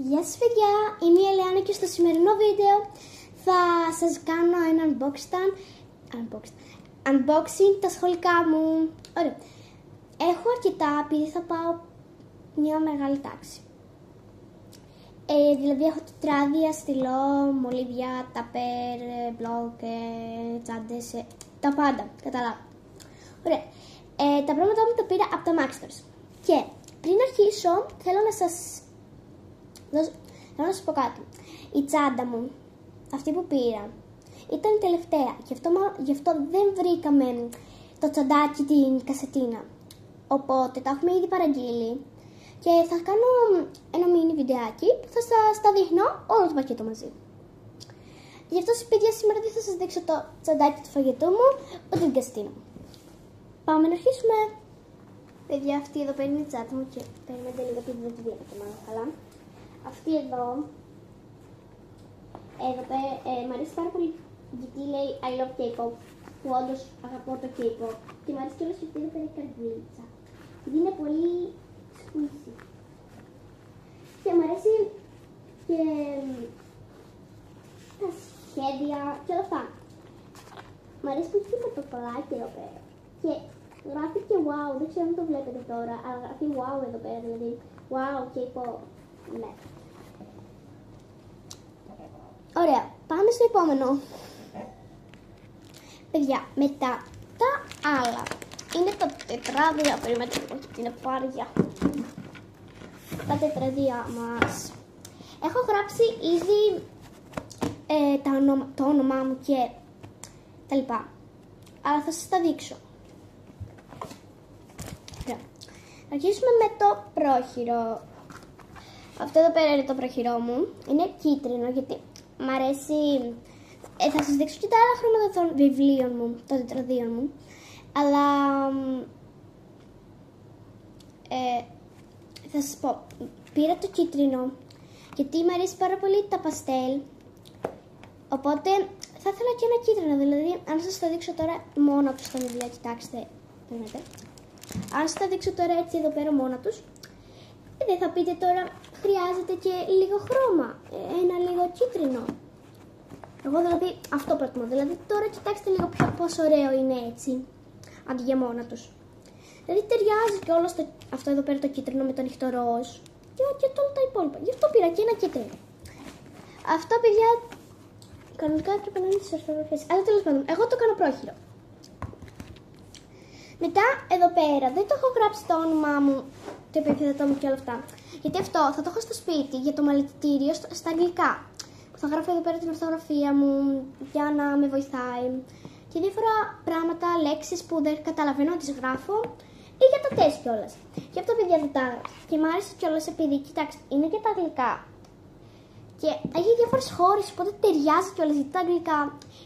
Γεια σας παιδιά, είμαι η Ελιάνα και στο σημερινό βίντεο θα σας κάνω ένα unboxing τα σχολικά μου. Ωραία. Έχω αρκετά επειδή θα πάω μια μεγάλη τάξη. Δηλαδή έχω τετράδια, στυλό, μολύβια, ταπέρ, μπλοκ, τσάντες, τα πάντα, καταλάβω. Ωραία. Τα πράγματα μου τα πήρα από τα Maxstores. Και πριν αρχίσω θέλω να σας πω κάτι. Η τσάντα μου, αυτή που πήρα, ήταν η τελευταία. Γι' αυτό δεν βρήκαμε το τσαντάκι, την κασετίνα. Οπότε τα έχουμε ήδη παραγγείλει. Και θα κάνω ένα mini βιντεάκι που θα σας τα δείχνω όλο το πακέτο μαζί. Γι' αυτό παιδιά σήμερα δεν θα σας δείξω το τσαντάκι του φαγητού μου, ούτε την κασετίνα μου. Πάμε να αρχίσουμε. Παιδιά, αυτή εδώ πέρα είναι η τσάντα μου και περιμένετε λίγο επειδή δεν τη βλέπετε μάλλον καλά. Αυτή εδώ πέρα, μ' αρέσει πάρα πολύ γιατί λέει I love K-pop, που όντως αγαπώ το K-pop. Και μ' αρέσει κιόλας γιατί εδώ πέρα η καρδίτσα, γιατί είναι πολύ squishy. Και μ' αρέσει και τα σχέδια και όλα αυτά. Μ' αρέσει που έχει και το παπαγάκι εδώ πέρα. Και γράφει και wow, δεν ξέρω αν το βλέπετε τώρα, αλλά γράφει wow εδώ πέρα, δηλαδή wow K-pop. Ναι. Ωραία, πάμε στο επόμενο. Παιδιά, μετά τα άλλα είναι τα τετράδια, περιμένετε λίγο γιατί είναι πάρια. Τα τετραδία μας. Έχω γράψει ήδη το όνομά μου και τα λοιπά, αλλά θα σας τα δείξω. Ωραία. Αρχίσουμε με το πρόχειρο. Αυτό εδώ πέρα είναι το πρόχειρό μου. Είναι κίτρινο γιατί μ' αρέσει. Θα σας δείξω και τα άλλα χρώματα των βιβλίων μου, των τετραδίων μου. Αλλά θα σας πω, πήρα το κίτρινο γιατί μ' αρέσει πάρα πολύ τα παστέλ. Οπότε θα ήθελα και ένα κίτρινο, δηλαδή αν σας το δείξω τώρα μόνο τους τα βιβλία, κοιτάξτε, περίμενετε. Αν σας τα δείξω τώρα έτσι εδώ πέρα μόνο τους, δεν θα πείτε τώρα χρειάζεται και λίγο χρώμα, ένα λίγο κίτρινο. Εγώ δηλαδή αυτό προτιμώ, δηλαδή τώρα κοιτάξτε λίγο πόσο ωραίο είναι έτσι, αντί για μόνα τους. Δηλαδή ταιριάζει και όλο αυτό εδώ πέρα το κίτρινο με το ανοιχτό ροζ και όλα τα υπόλοιπα. Γι' αυτό πήρα και ένα κίτρινο. Αυτό παιδιά κανονικά έπρεπε να είναι τις ορθογραφίες, αλλά τέλος πάντων, εγώ το κάνω πρόχειρο. Μετά εδώ πέρα δεν το έχω γράψει το όνομά μου, το επιθετό μου και όλα αυτά. Γιατί αυτό θα το έχω στο σπίτι για το μελετητήριο στα αγγλικά. Που θα γράφω εδώ πέρα την ορθογραφία μου για να με βοηθάει. Και διάφορα πράγματα, λέξεις που δεν καταλαβαίνω να τις γράφω ή για τα τεστ κιόλας. Και αυτό παιδιά δεν τα έγραψα. Και μ' άρεσε κιόλας επειδή, κοιτάξτε, είναι και τα αγγλικά. Και έχει διάφορες χώρες, οπότε ταιριάζει κιόλας γιατί τα αγγλικά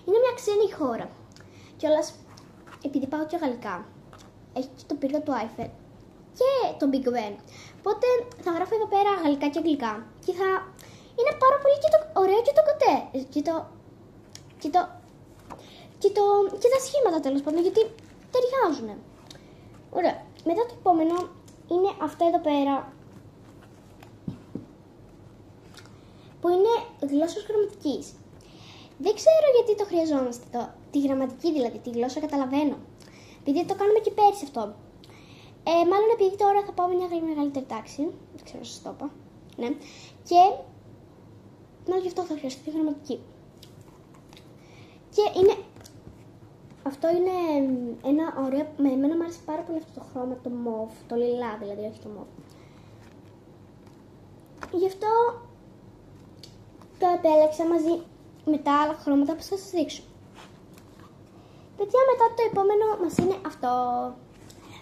είναι μια ξένη χώρα. Κιόλας επειδή πάω και γαλλικά. Έχει και το πύργο του Άιφελ και το Big Ben. Οπότε θα γράφω εδώ πέρα γαλλικά και αγγλικά. Και θα είναι πάρα πολύ και το ωραίο και το κοτέ. Και τα σχήματα τέλος πάντων, γιατί ταιριάζουν. Ωραία. Μετά το επόμενο είναι αυτό εδώ πέρα, που είναι γλώσσας γραμματικής. Δεν ξέρω γιατί το χρειαζόμαστε, τη γραμματική δηλαδή, τη γλώσσα καταλαβαίνω. Επειδή το κάνουμε και πέρυσι αυτό. Μάλλον επειδή τώρα θα πάω μια μεγαλύτερη τάξη. Δεν ξέρω αν σας το είπα. Ναι. Και μάλλον γι' αυτό θα χρειαστεί γραμματική. Και είναι. Αυτό είναι ένα ωραίο. Με εμένα μου άρεσε πάρα πολύ αυτό το χρώμα, το μοβ. Το λιλά δηλαδή, όχι το μοβ. Γι' αυτό το επέλεξα μαζί με τα άλλα χρώματα που θα σας δείξω. Παιδιά, μετά το επόμενο μας είναι αυτό.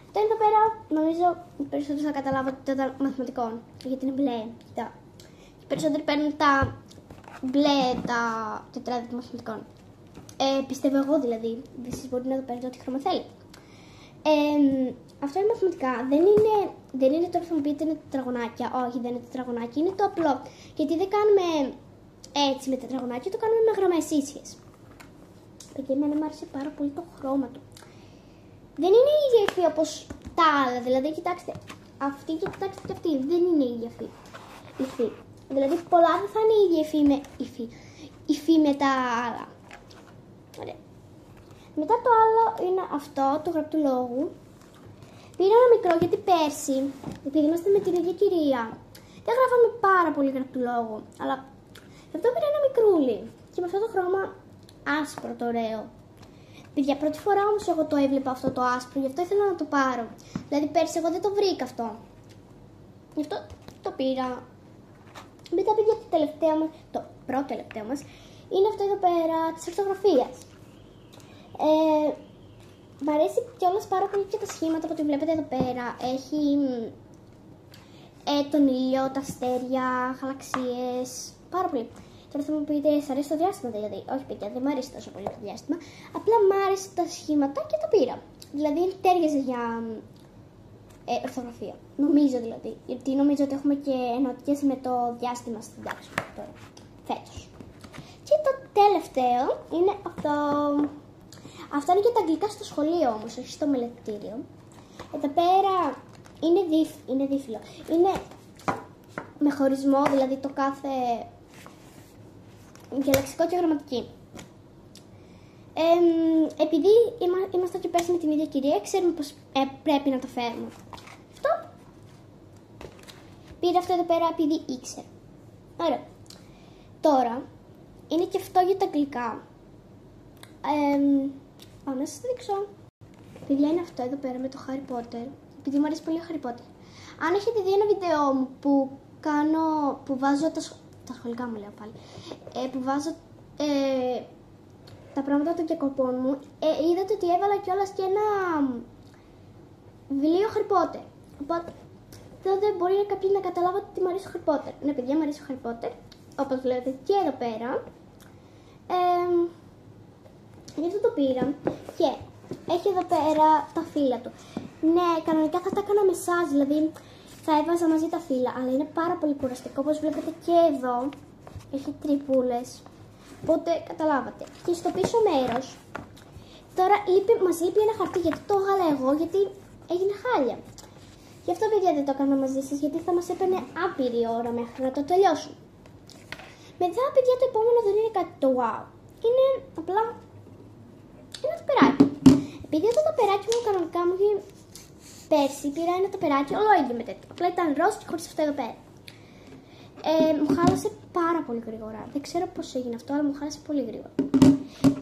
Αυτό εδώ πέρα, νομίζω οι περισσότεροι θα καταλάβουν ότι ήταν μαθηματικών. Γιατί είναι μπλε. Κοιτά. Οι περισσότεροι παίρνουν τα μπλε, τα τετράδια των μαθηματικών. Πιστεύω εγώ δηλαδή. Εσείς μπορείτε να το παίρνετε ό,τι χρώμα θέλετε. Αυτό είναι μαθηματικά. Δεν είναι τώρα θα μου πείτε είναι τετραγωνάκια. Όχι, δεν είναι τετραγωνάκια. Είναι το απλό. Γιατί δεν κάνουμε έτσι με τετραγωνάκια, το κάνουμε με γραμμές ίσιες. Και εμένα μου άρεσε πάρα πολύ το χρώμα του. Δεν είναι η ίδια υφή όπως τα άλλα, δηλαδή κοιτάξτε, αυτή και κοιτάξτε και αυτή, δεν είναι η ίδια υφή. Δηλαδή πολλά δεν θα είναι η ίδια υφή με τα άλλα. Ωραία. Μετά το άλλο είναι αυτό, το γραπτού λόγου. Πήρα ένα μικρό γιατί πέρσι, επειδή είμαστε με την ίδια κυρία, δεν γράφαμε πάρα πολύ γραπτού λόγου. Αλλά γι' αυτό πήρα ένα μικρούλι. Και με αυτό το χρώμα άσπρο το ωραίο. Παιδιά, πρώτη φορά όμως εγώ το έβλεπα αυτό το άσπρο, γι' αυτό ήθελα να το πάρω. Δηλαδή πέρσι εγώ δεν το βρήκα αυτό. Γι' αυτό το πήρα. Μετά, παιδιά, το πρώτο τελευταίο μας είναι αυτό εδώ πέρα της ορθογραφίας. Μ' αρέσει κιόλας πάρα πολύ και τα σχήματα που τη βλέπετε εδώ πέρα. Έχει τον ήλιο, τα αστέρια, γαλαξίες, πάρα πολύ. Τώρα θα μου πείτε, σ' αρέσει το διάστημα δηλαδή? Όχι, παιδιά, δεν μου αρέσει τόσο πολύ το διάστημα. Απλά μ' άρεσε τα σχήματα και το πήρα. Δηλαδή τέριαζε για ορθογραφία. Νομίζω δηλαδή. Γιατί νομίζω ότι έχουμε και ενότητες με το διάστημα στην τάξη τώρα. Φέτος. Και το τελευταίο είναι αυτό. Αυτό είναι και τα αγγλικά στο σχολείο όμως, όχι στο μελετητήριο. Εδώ πέρα είναι δίφυλλο. Είναι με χωρισμό, δηλαδή το κάθε για λεξικό και γραμματική. Επειδή είμαστε και πέρσι με την ίδια κυρία, ξέρουμε πως πρέπει να το φέρουμε. Αυτό. Πήρα αυτό εδώ πέρα επειδή ήξερα. Ωραία. Τώρα, είναι και αυτό για τα αγγλικά. Πάμε να σας το δείξω. Παιδιά, είναι αυτό εδώ πέρα με το Harry Potter. Επειδή μου αρέσει πολύ ο Harry Potter. Αν έχετε δει ένα βίντεο μου που βάζω τα σχολικά μου λέω πάλι. Που βάζω τα πράγματα των διακοπών μου, είδατε ότι έβαλα κιόλας και ένα βιβλίο Harry Potter. Οπότε τότε μπορεί κάποιοι να καταλάβουν ότι μου αρέσει ο Harry Potter. Ναι, παιδιά, μου αρέσει ο Harry Potter, όπως βλέπετε και εδώ πέρα. Γι' αυτό το πήρα και έχει εδώ πέρα τα φύλλα του. Ναι, κανονικά θα τα έκανα με εσάς, δηλαδή θα έβαζα μαζί τα φύλλα, αλλά είναι πάρα πολύ κουραστικό, όπως βλέπετε και εδώ. Έχει τρυπούλες, οπότε καταλάβατε. Και στο πίσω μέρος, τώρα μας λείπει ένα χαρτί, γιατί το έβγαλα εγώ, γιατί έγινε χάλια. Γι' αυτό, παιδιά, δεν το έκανα μαζί σας, γιατί θα μας έπαιρνε άπειρη ώρα μέχρι να το τελειώσουμε. Μετά, παιδιά, το επόμενο δεν είναι κάτι το wow. Είναι απλά ένα ταπεράκι. Επειδή αυτό το ταπεράκι μου κανονικά μου είχε πέρσι, πήρα ένα ταπεράκι όλο ίδιο με τέτοιο. Απλά ήταν ροζ και χωρίς αυτό εδώ πέρα. Μου χάλασε πάρα πολύ γρήγορα. Δεν ξέρω πώς έγινε αυτό, αλλά μου χάλασε πολύ γρήγορα.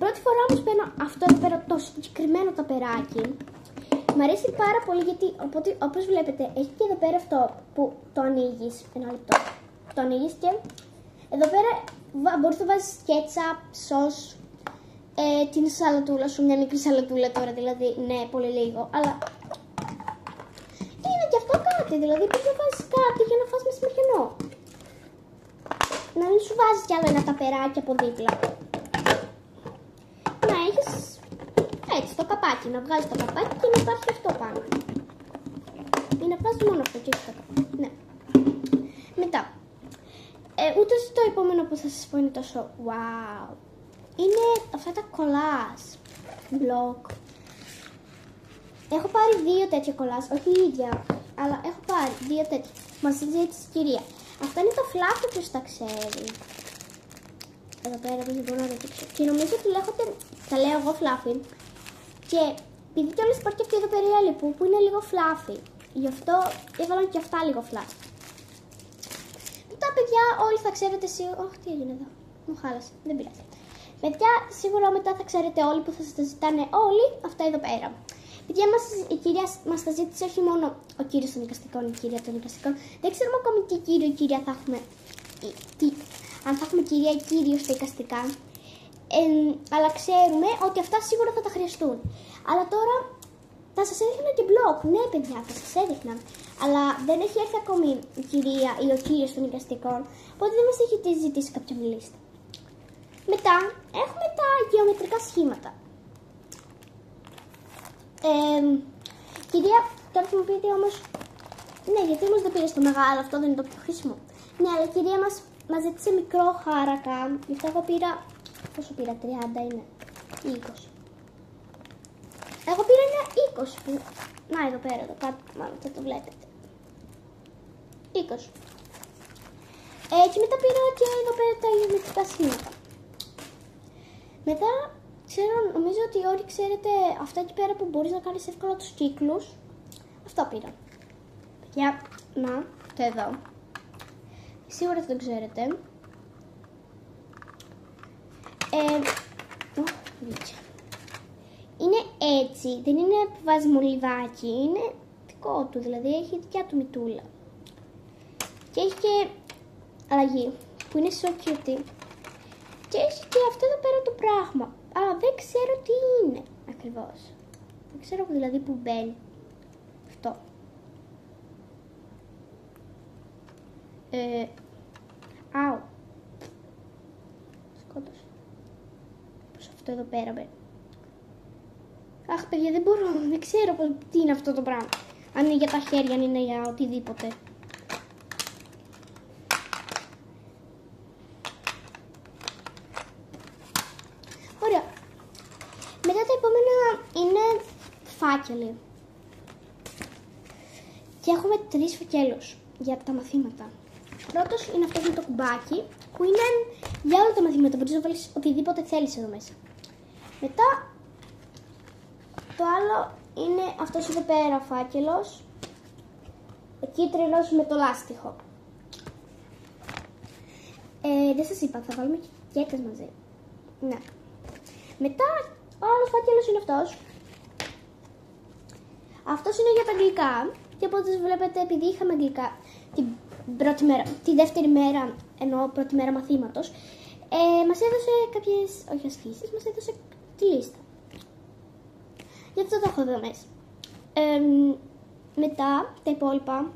Πρώτη φορά όμως παίρνω αυτό εδώ πέρα το συγκεκριμένο ταπεράκι. Μ' αρέσει πάρα πολύ γιατί, όπως βλέπετε, έχει και εδώ πέρα αυτό που το ανοίγεις. Ένα λεπτό. Το ανοίγεις και εδώ πέρα μπορείς να βάζεις ketchup, σος, την σαλατούλα σου, μια μικρή σαλατούλα τώρα δηλαδή, ναι, πολύ λίγο, αλλά είναι και αυτό κάτι, δηλαδή πρέπει να βάζεις κάτι για να φας μεσημεριανό. Να μην σου βάζεις κι άλλο ένα ταπεράκι από δίπλα. Να έχεις έτσι το καπάκι, να βγάλεις το καπάκι και να υπάρχει αυτό πάνω. Ή να βγάζεις μόνο αυτό και όχι το καπάκι, ναι. Μετά, ούτε το επόμενο που θα σας πω είναι τόσο wow. Είναι αυτά τα κολάζ, blog. Έχω πάρει 2 τέτοια κολάζ, όχι η ίδια, αλλά έχω πάρει 2 τέτοια. Μαζί της κυρία. Αυτά είναι τα φλάφι που τα ξέρει. Εδώ πέρα δεν μπορώ να το δείξω. Και νομίζω ότι τα λέω εγώ φλάφι. Και επειδή κιόλας υπάρχει και αυτή εδώ πέρα η άλλη που είναι λίγο φλάφι. Γι' αυτό έβαλαν και αυτά λίγο φλάφι. Μετά, παιδιά, όλοι θα ξέρετε σίγουρα. Όχι, τι έγινε εδώ. Μου χάλασε. Δεν πειράζει. Παιδιά, σίγουρα μετά θα ξέρετε όλοι που θα σας τα ζητάνε όλοι αυτά εδώ πέρα. Παιδιά, η κυρία μας τα ζήτησε όχι μόνο ο κύριος των εικαστικών, η κυρία των εικαστικών. Δεν ξέρουμε ακόμη τι κύριο ή κυρία θα έχουμε. Αν θα έχουμε κυρία ή κύριο στα εικαστικά. Αλλά ξέρουμε ότι αυτά σίγουρα θα τα χρειαστούν. Αλλά τώρα θα σας έδειχνα και blog. Ναι, παιδιά, θα σας έδειχνα. Αλλά δεν έχει έρθει ακόμη η κυρία ή ο κύριος των εικαστικών. Οπότε δεν μας έχετε ζητήσει κάποια λίστα. Μετά έχουμε τα γεωμετρικά σχήματα. Κυρία, τώρα θα μου πείτε όμως, ναι, γιατί όμως δεν πήρες το μεγάλο, αυτό δεν είναι το πιο χρήσιμο. Ναι, αλλά η κυρία μας ζήτησε μικρό χάρακα, γι' αυτό εγώ πήρα, πόσο πήρα, 30 είναι, 20. Εγώ πήρα ένα 20 που, να εδώ πέρα, εδώ κάτω, μάλλον θα το βλέπετε. 20. Και μετά πήρα και εδώ πέρα τα γεωμετρικά σήματα. Μετά, νομίζω ότι όλοι ξέρετε αυτά εκεί πέρα που μπορείς να κάνεις εύκολα τους κύκλους. Αυτό πήρα. Για να, το εδώ. Σίγουρα δεν το ξέρετε. Είναι έτσι, δεν είναι που βάζει μολυβάκι, είναι δικό του, δηλαδή έχει δικιά του μητούλα. Και έχει και αλλαγή, που είναι so cute. Και έχει και αυτό εδώ πέρα το πράγμα, αλλά δεν ξέρω τι είναι ακριβώς. Δεν ξέρω δηλαδή που μπαίνει αυτό. Αου. Σκότωσε. Πώς αυτό εδώ πέρα μπαίνει. Αχ, παιδιά, δεν μπορώ, δεν ξέρω τι είναι αυτό το πράγμα. Αν είναι για τα χέρια, αν είναι για οτιδήποτε. Ωραία. Μετά τα επόμενα είναι φάκελοι. Και έχουμε 3 φακέλους για τα μαθήματα. Πρώτος είναι αυτός με το κουμπάκι, που είναι για όλα τα μαθήματα. Μπορείς να βάλεις οτιδήποτε θέλεις εδώ μέσα. Μετά, το άλλο είναι αυτός εδώ πέρα ο φάκελος, ο κίτρινος με το λάστιχο. Δεν σας είπα, θα βάλουμε και κέκες μαζί. Ναι. Μετά, ο άλλος φάκελος είναι αυτός. Αυτός είναι για τα αγγλικά. Και όπως βλέπετε, επειδή είχαμε αγγλικά τη δεύτερη μέρα, ενώ πρώτη μέρα μαθήματος, μας έδωσε κάποιες, όχι ασκήσεις, μας έδωσε τη λίστα. Γι' αυτό το έχω εδώ μέσα. Μετά, τα υπόλοιπα,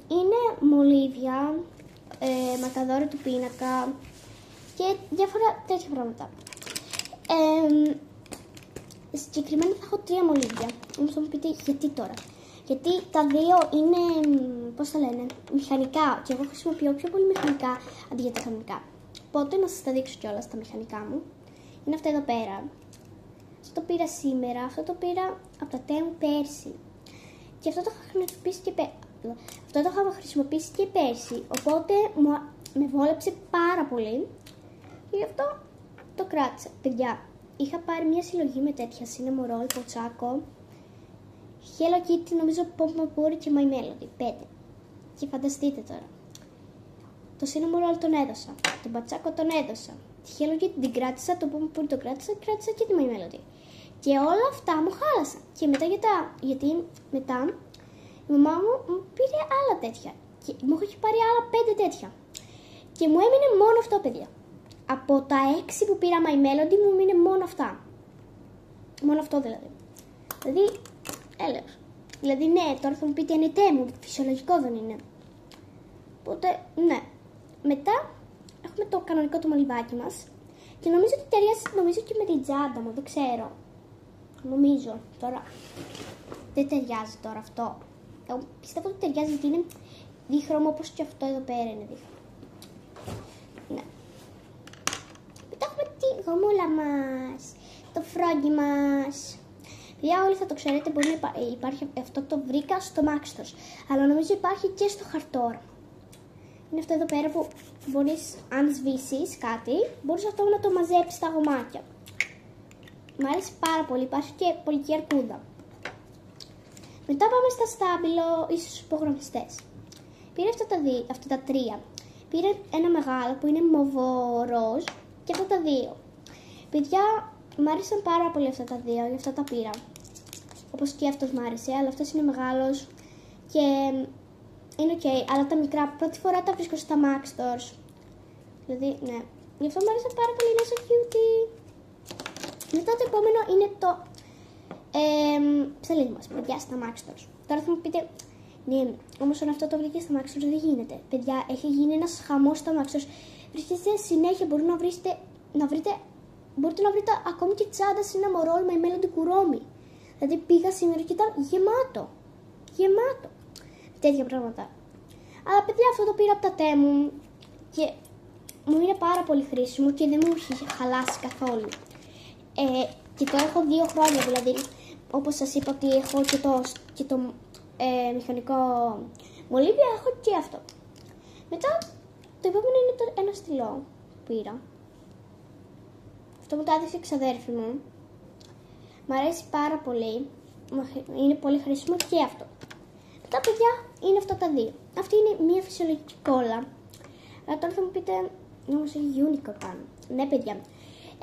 είναι μολύβια, μαρκαδόρια του πίνακα και διάφορα τέτοια πράγματα. Συγκεκριμένα θα έχω 3 μολύβια. Όμως θα μου πείτε γιατί τώρα. Γιατί τα 2 είναι, πώς τα λένε, μηχανικά. Και εγώ χρησιμοποιώ πιο πολύ μηχανικά αντί για τα κανονικά. Οπότε να σας τα δείξω κιόλας τα μηχανικά μου. Είναι αυτά εδώ πέρα. Αυτό το πήρα σήμερα, αυτό το πήρα από τα τέμου πέρσι. Και αυτό το είχα χρησιμοποιήσει και πέρσι. Οπότε με βόλεψε πάρα πολύ. Και γι' αυτό το κράτησα. Παιδιά, είχα πάρει μια συλλογή με τέτοια Cinnamon Roll, Pochacco, Hello Kitty, νομίζω Pompourri και My Melody, 5. Και φανταστείτε τώρα. Το Cinnamon Roll τον έδωσα, τον Pochacco τον έδωσα, τη Hello Kitty την κράτησα, το Pompourri τον κράτησα και τη My Melody. Και όλα αυτά μου χάλασαν. Και μετά γιατί μετά η μαμά μου πήρε άλλα τέτοια. Και μου έχει πάρει άλλα 5 τέτοια. Και μου έμεινε μόνο αυτό, παιδιά. Από τα 6 που πήρα My Melody μου μείνε μόνο αυτά. Μόνο αυτό δηλαδή. Δηλαδή, έλεος. Δηλαδή ναι, τώρα θα μου πείτε είναι τέμου, φυσιολογικό δεν είναι. Οπότε, ναι. Μετά έχουμε το κανονικό το μολυβάκι μας. Και νομίζω ότι ταιριάζει και με την τσάντα μου, δεν ξέρω. Νομίζω, τώρα. Δεν ταιριάζει τώρα αυτό. Εγώ πιστεύω ότι ταιριάζει γιατί είναι δίχρωμο όπως και αυτό εδώ πέρα είναι δίχρωμο. Ναι. Μετά έχουμε τη γομούλα μας, το φρόγγι μας. Παιδιά, όλοι θα το ξέρετε, μπορεί να υπάρχει, αυτό το βρήκα στο Maxtors, αλλά νομίζω υπάρχει και στο Χαρτόρα. Είναι αυτό εδώ πέρα που μπορείς, αν σβήσεις κάτι, μπορείς αυτό να το μαζέψεις στα γομάκια. Μ' άρεσε πάρα πολύ, υπάρχει και πολική αρκούδα. Μετά πάμε στα στάμπιλο ή στους υπογραμμιστές. Πήρε αυτά τα 3. Πήρε ένα μεγάλο που είναι μοβο-ροζ και αυτά τα 2. Παιδιά, μ' άρεσαν πάρα πολύ αυτά τα 2, γι' αυτό τα πήρα. Όπως και αυτός μ' άρεσε, αλλά αυτός είναι μεγάλος και είναι ok. Αλλά τα μικρά πρώτη φορά τα βρίσκω στα Maxtors. Δηλαδή, ναι. Γι' αυτό μ' άρεσε πάρα πολύ, είναι so cute. Μετά το επόμενο είναι το ψαλίδι μας, παιδιά, στα Maxtors. Τώρα θα μου πείτε, ναι, όμως όταν αυτό το βρήκε στα Maxtors δεν γίνεται. Παιδιά, έχει γίνει ένας χαμός στα Maxtors. Βρίσκεστε συνέχεια, μπορείτε να βρείτε ακόμη και τσάντα Cinnamon Roll με Melody Kuromi. Δηλαδή πήγα σήμερα και ήταν γεμάτο. Γεμάτο. Τέτοια πράγματα. Αλλά παιδιά, αυτό το πήρα από τα τέμου και μου είναι πάρα πολύ χρήσιμο και δεν μου έχει χαλάσει καθόλου. Και το έχω 2 χρόνια, δηλαδή όπως σας είπα ότι έχω και το μηχανικό μολύβια, έχω και αυτό. Μετά, το επόμενο είναι ένα στυλό που πήρα. Αυτό μου το έδωσε η ξαδέρφη μου. Μ' αρέσει πάρα πολύ. Είναι πολύ χρήσιμο και αυτό. Μετά, παιδιά, είναι αυτά τα δύο. Αυτή είναι μια φυσιολογική κόλλα. Αλλά τώρα θα μου πείτε, όμως έχει unicorn πάνω. Ναι, παιδιά.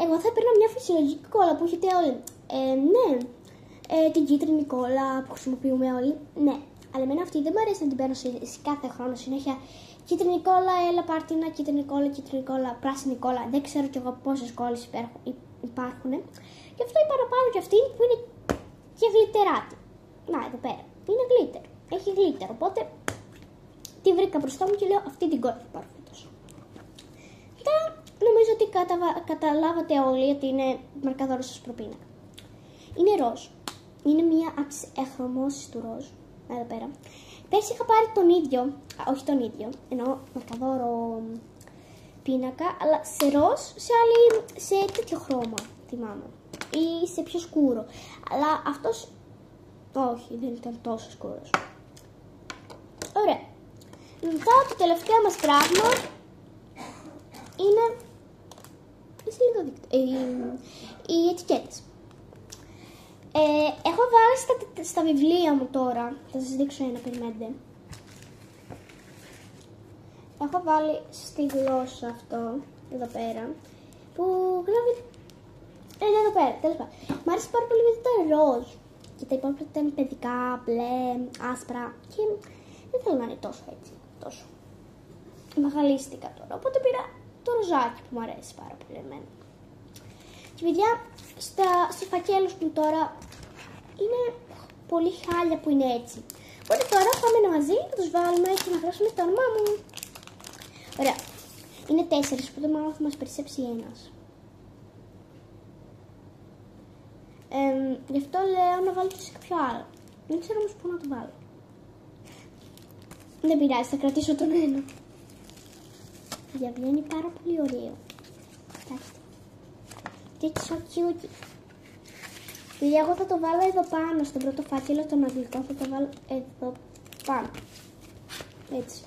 Εγώ θα παίρνω μια φυσιολογική κόλλα που έχετε όλοι. Ναι. Την κίτρινη κόλλα που χρησιμοποιούμε όλοι. Ναι. Αλλά εμένα αυτή δεν μου αρέσει να την παίρνω κάθε χρόνο συνέχεια. Κίτρινη κόλλα, έλα πάρτινα, κίτρινη κόλλα, πράσινη κόλλα. Δεν ξέρω κι εγώ πόσες κόλλες υπάρχουν. Και αυτό η παραπάνω και αυτή που είναι και γλιτεράτη. Να, εδώ πέρα. Είναι γλίτερ. Έχει γλίτερ. Οπότε τη βρήκα μπροστά μου και λέω αυτή την κόλλα θα πάρω φέτος. Μετά νομίζω ότι καταλάβατε όλοι ότι είναι μαρκαδόρος σας προπίνακα. Είναι ροζ. Είναι μία από τις εχρωμώσεις του ροζ. Εδώ πέρα. Πέρσι είχα πάρει τον ίδιο, όχι τον ίδιο, εννοώ μαρκαδόρο πίνακα, αλλά σε ροζ, σε τέτοιο χρώμα, θυμάμαι. Ή σε πιο σκούρο. Αλλά αυτός, όχι, δεν ήταν τόσο σκούρος. Ωραία. Μετά το τελευταίο μας πράγμα είναι οι ετικέτες. Έχω βάλει στα βιβλία μου τώρα, θα σας δείξω ένα, περιμένετε. Έχω βάλει στη γλώσσα αυτό, εδώ πέρα, που γράφει, εδώ πέρα, τέλος πάντων. Μ' άρεσε πάρα πολύ γιατί ήταν ροζ και τα υπόλοιπα ήταν παιδικά, μπλε, άσπρα και δεν θέλω να είναι τόσο έτσι, τόσο μεγαλίστικα τώρα, οπότε πήρα το ροζάκι που μου αρέσει πάρα πολύ εμένα. Και παιδιά, στους φακέλους μου τώρα είναι πολύ χάλια που είναι έτσι. Οπότε τώρα πάμε μαζί να τους βάλουμε και να γράψουμε το όνομά μου. Ωραία. Είναι 4, οπότε μάλλον θα μας περισσέψει ένας. Γι' αυτό λέω να βάλω και σε κάποιο άλλο. Δεν ξέρω όμως πού να το βάλω. Δεν πειράζει, θα κρατήσω τον ένα. Βγαίνει πάρα πολύ ωραίο. Κοιτάξτε. It's so cute. Δηλαδή εγώ θα το βάλω εδώ πάνω, στον πρώτο φάκελο, τον αγγλικό θα το βάλω εδώ πάνω. Έτσι.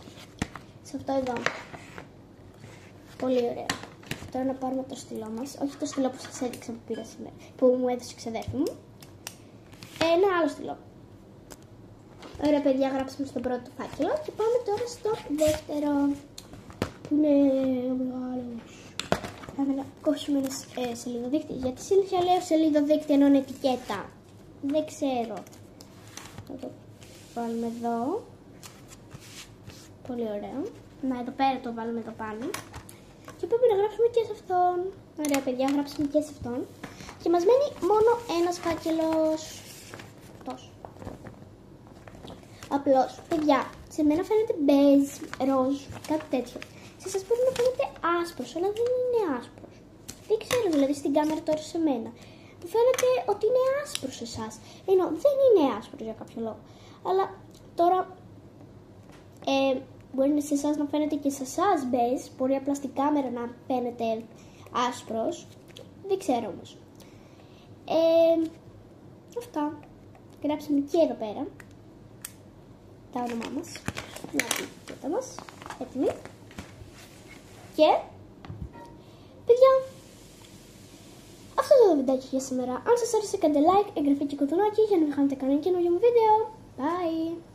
Σε αυτό εδώ. Πολύ ωραία. Τώρα να πάρουμε το στυλό μας. Όχι το στυλό που σας έδειξα που πήρα σήμερα, που μου έδωσε η ξαδέρφη μου. Ένα άλλο στυλό. Ωραία παιδιά, γράψαμε στον πρώτο φάκελο και πάμε τώρα στο δεύτερο. Που είναι μεγάλος. Θα να κόψουμε ένα σελίδοδείκτη. Γιατί συνέχεια λέω σελίδοδείκτη ενώ είναι ετικέτα. Δεν ξέρω. Θα το βάλουμε εδώ. Πολύ ωραίο. Να, εδώ πέρα το βάλουμε εδώ πάνω. Και πρέπει να γράψουμε και σε αυτόν. Ωραία παιδιά, γράψουμε και σε αυτόν. Και μας μένει μόνο ένας φάκελος. Τόσο. Απλώς, παιδιά, σε μένα φαίνεται μπέζ, ροζ, κάτι τέτοιο. Σε σας πρέπει να φαίνεται άσπρος, αλλά δεν είναι άσπρος. Δεν ξέρω, δηλαδή στην κάμερα τώρα σε μένα. Μου φαίνεται ότι είναι άσπρος σε εσάς. Ενώ δεν είναι άσπρος για κάποιο λόγο. Αλλά τώρα μπορεί σε εσάς να φαίνεται και σε εσάς μπέζ. Μπορεί απλά στην κάμερα να φαίνεται άσπρος. Δεν ξέρω όμως. Αυτά. Γράψαμε και εδώ πέρα τα όνομά μας. Να την κοίτα μας. Έτοιμοι. Και, παιδιά, αυτό το βιντεάκι για σήμερα. Αν σας άρεσε κάντε like, εγγραφή και κουδουνάκι για να μην χάνετε κανένα καινούργιο μου βίντεο. Bye!